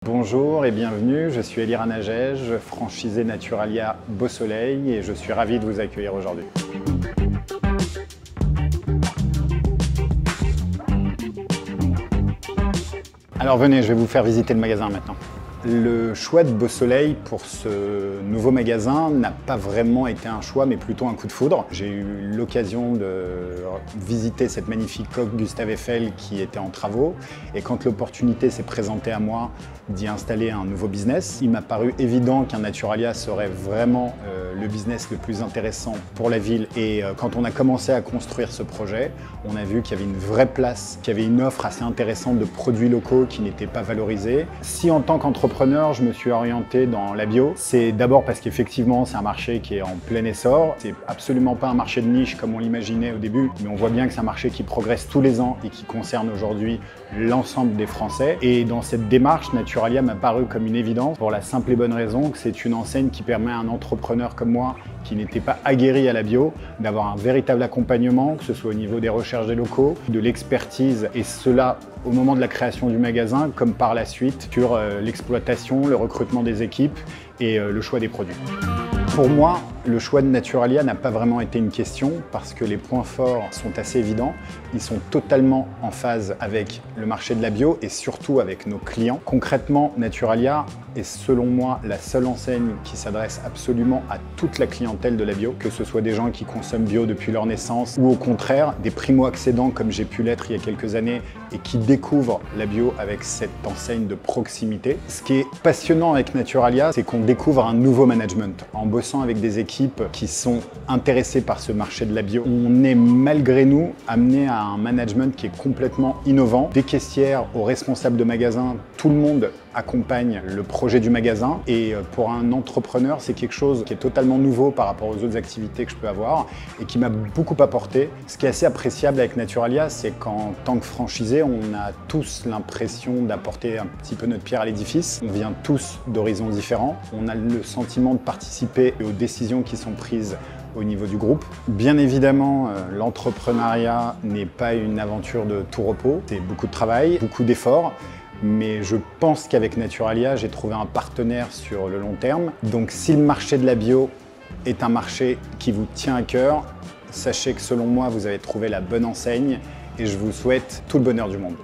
Bonjour et bienvenue, je suis Eliran Agege, franchisé Naturalia Beau Soleil et je suis ravi de vous accueillir aujourd'hui. Alors venez, je vais vous faire visiter le magasin maintenant. Le choix de Beau Soleil pour ce nouveau magasin n'a pas vraiment été un choix, mais plutôt un coup de foudre. J'ai eu l'occasion de visiter cette magnifique coque Gustave Eiffel qui était en travaux. Et quand l'opportunité s'est présentée à moi d'y installer un nouveau business, il m'a paru évident qu'un Naturalia serait vraiment le business le plus intéressant pour la ville. Et quand on a commencé à construire ce projet, on a vu qu'il y avait une vraie place, qu'il y avait une offre assez intéressante de produits locaux qui n'étaient pas valorisés. Si en tant qu'entrepreneur, je me suis orienté dans la bio, c'est d'abord parce qu'effectivement, c'est un marché qui est en plein essor. C'est absolument pas un marché de niche comme on l'imaginait au début, mais on voit bien que c'est un marché qui progresse tous les ans et qui concerne aujourd'hui l'ensemble des Français. Et dans cette démarche, Naturalia m'a paru comme une évidence pour la simple et bonne raison que c'est une enseigne qui permet à un entrepreneur comme moi, qui n'était pas aguerri à la bio, d'avoir un véritable accompagnement, que ce soit au niveau des recherches des locaux, de l'expertise, et cela au moment de la création du magasin, comme par la suite sur l'exploitation, le recrutement des équipes et le choix des produits. Pour moi, le choix de Naturalia n'a pas vraiment été une question parce que les points forts sont assez évidents. Ils sont totalement en phase avec le marché de la bio et surtout avec nos clients. Concrètement, Naturalia est selon moi la seule enseigne qui s'adresse absolument à toute la clientèle de la bio, que ce soit des gens qui consomment bio depuis leur naissance ou au contraire des primo-accédants comme j'ai pu l'être il y a quelques années et qui découvrent la bio avec cette enseigne de proximité. Ce qui est passionnant avec Naturalia, c'est qu'on découvre un nouveau management. En bossant avec des équipes qui sont intéressées par ce marché de la bio, on est malgré nous amené à un management qui est complètement innovant. Des caissières aux responsables de magasins, tout le monde accompagne le projet du magasin et pour un entrepreneur, c'est quelque chose qui est totalement nouveau par rapport aux autres activités que je peux avoir et qui m'a beaucoup apporté. Ce qui est assez appréciable avec Naturalia, c'est qu'en tant que franchisé, on a tous l'impression d'apporter un petit peu notre pierre à l'édifice. On vient tous d'horizons différents. On a le sentiment de participer aux décisions qui sont prises au niveau du groupe. Bien évidemment, l'entrepreneuriat n'est pas une aventure de tout repos. C'est beaucoup de travail, beaucoup d'efforts. Mais je pense qu'avec Naturalia, j'ai trouvé un partenaire sur le long terme. Donc si le marché de la bio est un marché qui vous tient à cœur, sachez que selon moi, vous avez trouvé la bonne enseigne et je vous souhaite tout le bonheur du monde.